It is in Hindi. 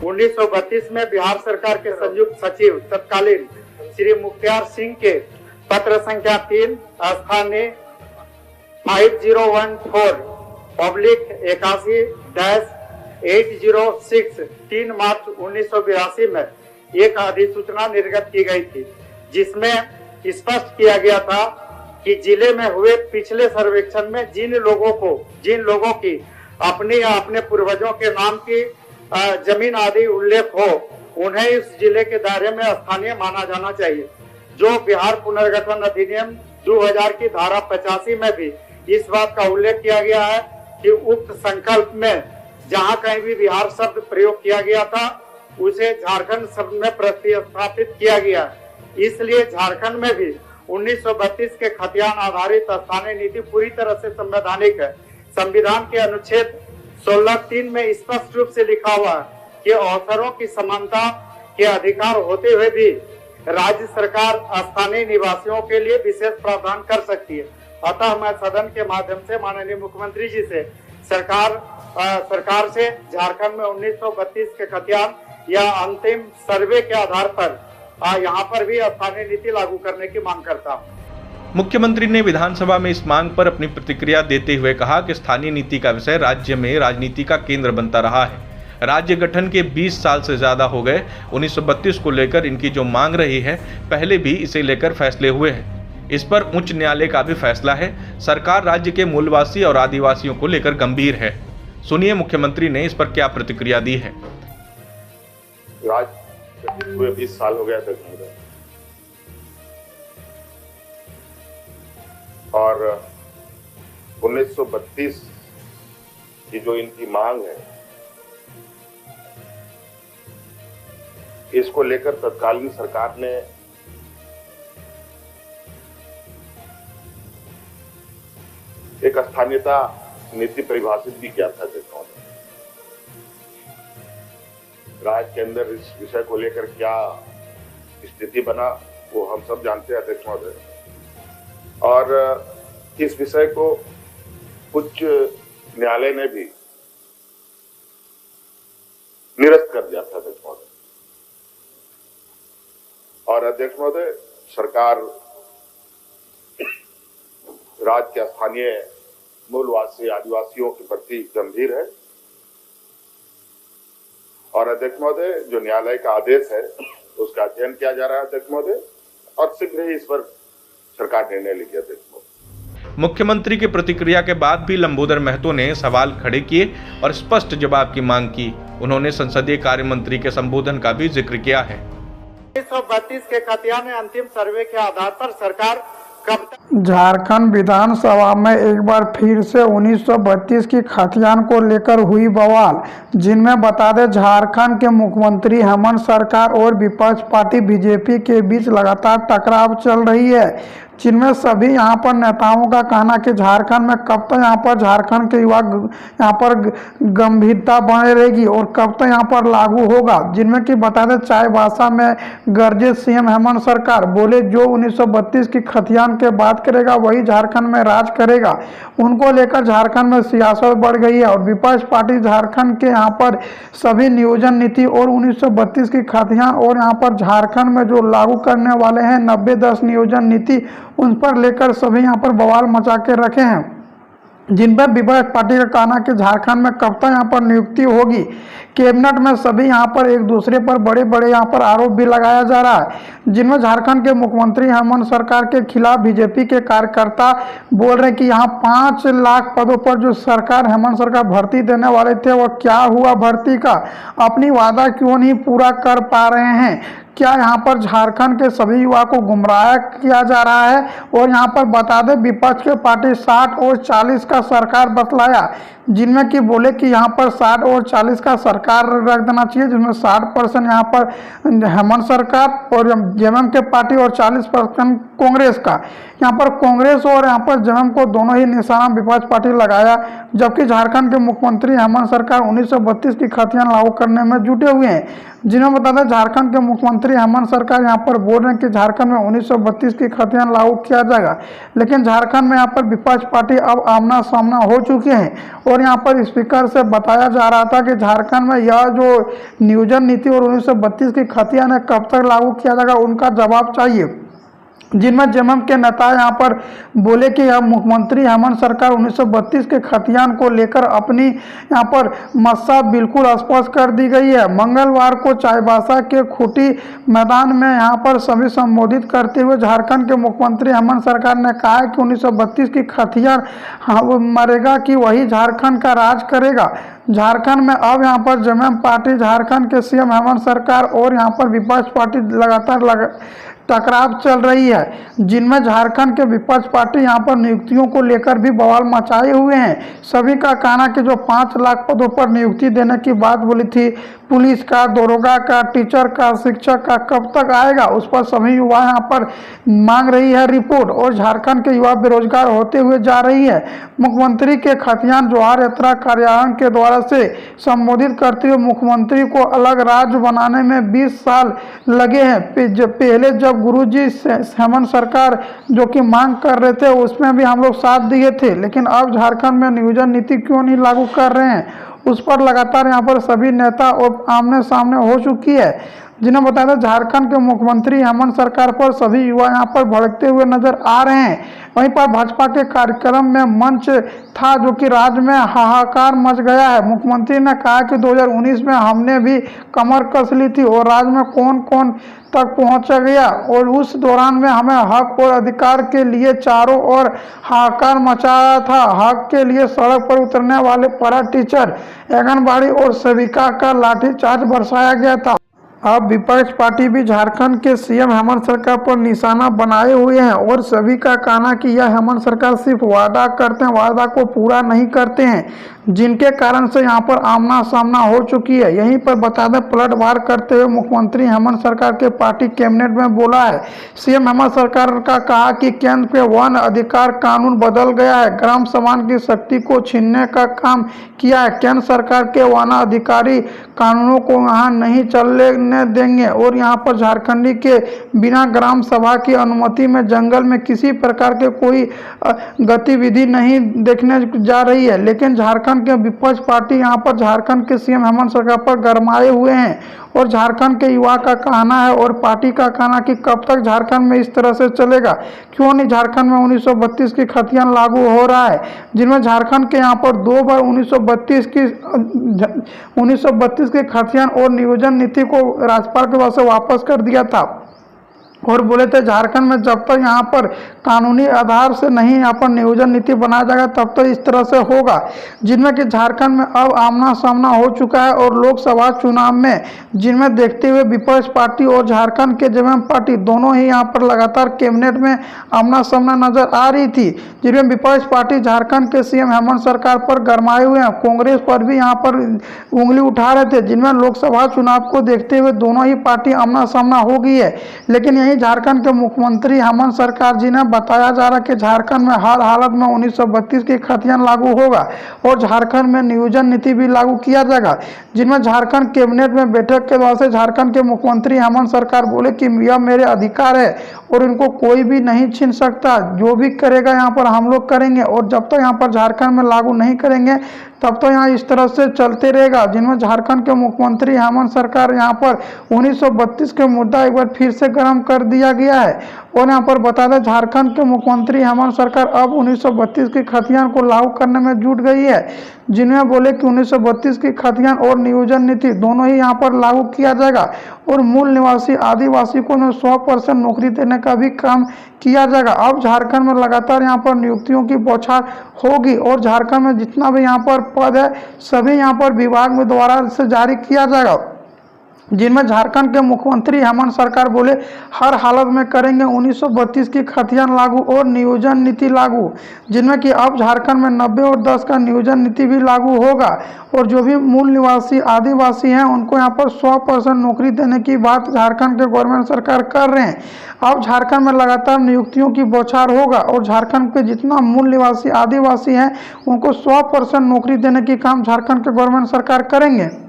1932 में बिहार सरकार के संयुक्त सचिव तत्कालीन श्री मुख्तार सिंह के पत्र संख्या 3 स्थानीय 5015/81-806 3 मार्च 1982 में एक अधिसूचना निर्गत की गई थी, जिसमें स्पष्ट किया गया था कि जिले में हुए पिछले सर्वेक्षण में जिन लोगों की अपने या अपने पूर्वजों के नाम की जमीन आदि उल्लेख हो, उन्हें इस जिले के दायरे में स्थानीय माना जाना चाहिए। जो बिहार पुनर्गठन अधिनियम 2000 की धारा 85 में भी इस बात का उल्लेख किया गया है कि उक्त संकल्प में जहां कहीं भी बिहार शब्द प्रयोग किया गया था, उसे झारखंड शब्द में प्रतिस्थापित किया गया। इसलिए झारखंड में भी 1932 के खतियान आधारित स्थानीय नीति पूरी तरह से संवैधानिक है। संविधान के अनुच्छेद 16(3) में स्पष्ट रूप से लिखा हुआ है कि अवसरों की समानता के अधिकार होते हुए भी राज्य सरकार स्थानीय निवासियों के लिए विशेष प्रावधान कर सकती है। अतः मैं सदन के माध्यम से माननीय मुख्यमंत्री जी से सरकार से झारखंड में 1932 के खतियान या अंतिम सर्वे के आधार पर यहाँ पर भी स्थानीय नीति लागू करने की मांग करता हूँ। मुख्यमंत्री ने विधानसभा में इस मांग पर अपनी प्रतिक्रिया देते हुए कहा कि स्थानीय नीति का विषय राज्य में राजनीति का केंद्र बनता रहा है। राज्य गठन के 20 साल से ज्यादा हो गए। 1932 को लेकर इनकी जो मांग रही है, पहले भी इसे लेकर फैसले हुए हैं। इस पर उच्च न्यायालय का भी फैसला है। सरकार राज्य के मूलवासी और आदिवासियों को लेकर गंभीर है। सुनिए मुख्यमंत्री ने इस पर क्या प्रतिक्रिया दी है। राज्य हुए 20 साल हो गया तक और 1932 की जो इनकी मांग है, इसको लेकर तत्कालीन सरकार ने एक स्थानीयता नीति परिभाषित भी किया था। राज्य के अंदर इस विषय को लेकर क्या स्थिति बना वो हम सब जानते हैं अध्यक्ष महोदय, और इस विषय को उच्च न्यायालय ने भी निरस्त कर दिया था अध्यक्ष महोदय। और अध्यक्ष महोदय, सरकार राज्य के स्थानीय मूलवासी आदिवासियों के प्रति गंभीर है। और अध्यक्ष महोदय, जो न्यायालय का आदेश है उसका अध्ययन किया जा रहा है अध्यक्ष महोदय, और शीघ्र ही इस पर सरकार निर्णय लेगी अध्यक्ष महोदय। मुख्यमंत्री की प्रतिक्रिया के बाद भी लंबोदर महतो ने सवाल खड़े किए और स्पष्ट जवाब की मांग की। उन्होंने संसदीय कार्य मंत्री के संबोधन का भी जिक्र किया है। 1932 के खतियान अंतिम सर्वे के आधार पर सरकार कब झारखंड विधानसभा में एक बार फिर से 1932 की खतियान को लेकर हुई बवाल, जिनमें बता दें झारखंड के मुख्यमंत्री हेमंत सरकार और विपक्ष पार्टी बीजेपी के बीच लगातार टकराव चल रही है, जिनमें सभी यहाँ पर नेताओं का कहना कि झारखंड में कब तक यहाँ पर झारखंड के युवा यहाँ पर गंभीरता बने रहेगी और कब तक यहाँ पर लागू होगा। जिनमें कि बता दें चाईबासा में गरजे सीएम हेमंत सरकार बोले जो 1932 की खतियान के बात करेगा वही झारखंड में राज करेगा। उनको लेकर झारखंड में सियासत बढ़ गई है और विपक्ष पार्टी झारखंड के यहाँ पर सभी नियोजन नीति और 1932 की खतियान और यहाँ पर झारखंड में जो लागू करने वाले हैं 90-10 नियोजन नीति, उन पर लेकर सभी यहाँ पर बवाल मचा के रखे हैं, जिन पर विपक्ष पार्टी का कहना कि झारखंड में कब तक यहाँ पर नियुक्ति होगी। कैबिनेट में सभी यहाँ पर एक दूसरे पर बड़े बड़े यहाँ पर आरोप भी लगाया जा रहा है, जिनमें झारखंड के मुख्यमंत्री हेमंत सरकार के खिलाफ बीजेपी के कार्यकर्ता बोल रहे हैं कि यहाँ 5 लाख पदों पर जो सरकार हेमंत सरकार भर्ती देने वाले थे वो क्या हुआ भर्ती का, अपनी वादा क्यों नहीं पूरा कर पा रहे हैं। क्या यहाँ पर झारखंड के सभी युवा को गुमराह किया जा रहा है। और यहाँ पर बता दें विपक्ष के पार्टी 60 और 40 का सरकार बतलाया, जिनमें कि बोले कि यहाँ पर 60 और 40 का सरकार रख देना चाहिए, जिसमें 60% यहाँ पर हेमंत सरकार और जेएमएम के पार्टी और 40% कांग्रेस का। यहाँ पर कांग्रेस और यहाँ पर जेएमएम को दोनों ही निशाना विपक्ष पार्टी लगाया, जबकि झारखंड के मुख्यमंत्री हेमंत सरकार 1932 की खतियान लागू करने में जुटे हुए हैं। जिन्हें बता दें झारखंड के मुख्यमंत्री हेमंत सरकार यहाँ पर बोल रहे हैं कि झारखंड में 1932 की खतियान लागू किया जाएगा, लेकिन झारखंड में यहाँ पर विपक्ष पार्टी अब आमना सामना हो चुके हैं और यहाँ पर स्पीकर से बताया जा रहा था कि झारखंड में यह जो नियोजन नीति और 1932 की खतियान है कब तक लागू किया जाएगा, उनका जवाब चाहिए। जिनमें जेएमएम के नेता यहाँ पर बोले कि यह मुख्यमंत्री हेमंत सरकार 1932 के खतियान को लेकर अपनी यहाँ पर मस्सा बिल्कुल स्पष्ट कर दी गई है। मंगलवार को चाईबासा के खूंटी मैदान में यहाँ पर सभी संबोधित करते हुए झारखंड के मुख्यमंत्री हेमंत सरकार ने कहा है कि 1932 की खतियान मरेगा कि वही झारखंड का राज करेगा। झारखंड में अब यहाँ पर जेएमएम पार्टी, झारखंड के सीएम हेमंत सरकार और यहाँ पर विपक्ष पार्टी लगातार टकराव चल रही है, जिनमें झारखंड के विपक्ष पार्टी यहाँ पर नियुक्तियों को लेकर भी बवाल मचाए हुए हैं। सभी का कहना कि जो 5 लाख पदों पर नियुक्ति देने की बात बोली थी, पुलिस का, दरोगा का, टीचर का, शिक्षक का, कब तक आएगा, उस पर सभी युवा यहाँ पर मांग रही है रिपोर्ट। और झारखंड के युवा बेरोजगार होते हुए जा रही है। मुख्यमंत्री के खतियान जोहार यात्रा कार्यालय के द्वारा से संबोधित करते हुए मुख्यमंत्री को अलग राज्य बनाने में 20 साल लगे हैं। पहले जब गुरुजी हेमंत सरकार जो कि मांग कर रहे थे उसमें भी हम लोग साथ दिए थे, लेकिन अब झारखंड में नियोजन नीति क्यों नहीं लागू कर रहे हैं, उस पर लगातार यहाँ पर सभी नेता और आमने सामने हो चुकी है। जिन्हें बताया था झारखंड के मुख्यमंत्री हेमंत सरकार पर सभी युवा यहाँ पर भड़कते हुए नजर आ रहे हैं। वहीं पर भाजपा के कार्यक्रम में मंच था जो कि राज्य में हाहाकार मच गया है। मुख्यमंत्री ने कहा कि 2019 में हमने भी कमर कस ली थी और राज्य में कौन कौन तक पहुंच गया, और उस दौरान में हमें हक और अधिकार के लिए चारों ओर हाहाकार मचाया था। हक के लिए सड़क पर उतरने वाले पैरा टीचर, आंगनबाड़ी और सेविका का लाठीचार्ज बरसाया गया था। अब विपक्ष पार्टी भी झारखंड के सीएम हेमंत सरकार पर निशाना बनाए हुए हैं और सभी का कहना कि यह हेमंत सरकार सिर्फ वादा करते हैं, वादा को पूरा नहीं करते हैं, जिनके कारण से यहाँ पर आमना सामना हो चुकी है। यहीं पर बता दें, पलटवार करते हुए मुख्यमंत्री हेमंत सरकार के पार्टी कैबिनेट में बोला है। सीएम हेमंत सरकार का कहा कि केंद्र के वन अधिकार कानून बदल गया है, ग्राम सभा की शक्ति को छीनने का काम किया है। केंद्र सरकार के वन अधिकारी कानूनों को यहाँ नहीं चलने देंगे और यहाँ पर झारखंडी के बिना ग्राम सभा की अनुमति में जंगल में किसी प्रकार के कोई गतिविधि नहीं देखने जा रही है। लेकिन झारखंड के विपक्ष पार्टी यहाँ पर झारखंड के सीएम हेमंत सरकार पर गरमाए हुए हैं और झारखंड के युवा का कहना है और पार्टी का कहना कि कब तक झारखंड में इस तरह से चलेगा, क्यों नहीं झारखंड में 1932 की खतियान लागू हो रहा है, जिनमें झारखंड के यहाँ पर 2 बार 1932 की खतियान और नियोजन नीति को राज्यपाल के पास से वापस कर दिया था। और बोले थे झारखंड में जब तक यहाँ पर कानूनी आधार से नहीं यहाँ पर नियोजन नीति बनाया जाएगा तब तक इस तरह से होगा, जिनमें कि झारखंड में अब आमना सामना हो चुका है। और लोकसभा चुनाव में जिनमें देखते हुए विपक्ष पार्टी और झारखंड के जेएमएम पार्टी दोनों ही यहाँ पर लगातार कैबिनेट में आमना सामना नजर आ रही थी, जिनमें विपक्ष पार्टी झारखंड के सीएम हेमंत सरकार पर गरमाए हुए हैं, कांग्रेस पर भी यहाँ पर उंगली उठा रहे थे, जिनमें लोकसभा चुनाव को देखते हुए दोनों ही पार्टी आमना सामना हो गई है। लेकिन यही झारखंड के मुख्यमंत्री हेमंत सरकार जी ने बताया जा रहा है कि झारखंड में हर हालत में 1932 की खतियान लागू होगा और झारखंड में नियोजन नीति भी लागू किया जाएगा, जिनमें झारखंड कैबिनेट में बैठक के दौरान से झारखंड के मुख्यमंत्री हेमंत सरकार बोले कि यह मेरे अधिकार है और इनको कोई भी नहीं छीन सकता, जो भी करेगा यहाँ पर हम लोग करेंगे और जब तक यहाँ पर झारखंड में लागू नहीं करेंगे तब तो यहाँ इस तरह से चलते रहेगा। जिनमें झारखंड के मुख्यमंत्री हेमंत सरकार यहाँ पर 1932 के मुद्दा एक बार फिर से गर्म कर दिया गया है। और यहाँ पर बता दें झारखंड के मुख्यमंत्री हेमंत सरकार अब 1932 की खतियान को लागू करने में जुट गई है, जिनमें बोले कि 1932 की खतियान और नियोजन नीति दोनों ही यहाँ पर लागू किया जाएगा और मूल निवासी आदिवासी को 100% नौकरी देने का भी काम किया जाएगा। अब झारखंड में लगातार यहाँ पर नियुक्तियों की बौछार होगी और झारखंड में जितना भी यहाँ पर पद है सभी यहाँ पर विभाग में द्वारा से जारी किया जाएगा, जिनमें झारखंड के मुख्यमंत्री हेमंत सरकार बोले हर हालत में करेंगे 1932 की खतियान लागू और नियोजन नीति लागू, जिनमें कि अब झारखंड में 90 और 10 का नियोजन नीति भी लागू होगा और जो भी मूल निवासी आदिवासी हैं उनको यहाँ पर 100% नौकरी देने की बात झारखंड के गवर्नमेंट सरकार कर रहे हैं। अब झारखंड में लगातार नियुक्तियों की बौछार होगा और झारखंड के जितना मूल निवासी आदिवासी हैं उनको 100% नौकरी देने की काम झारखंड के गवर्नमेंट सरकार करेंगे।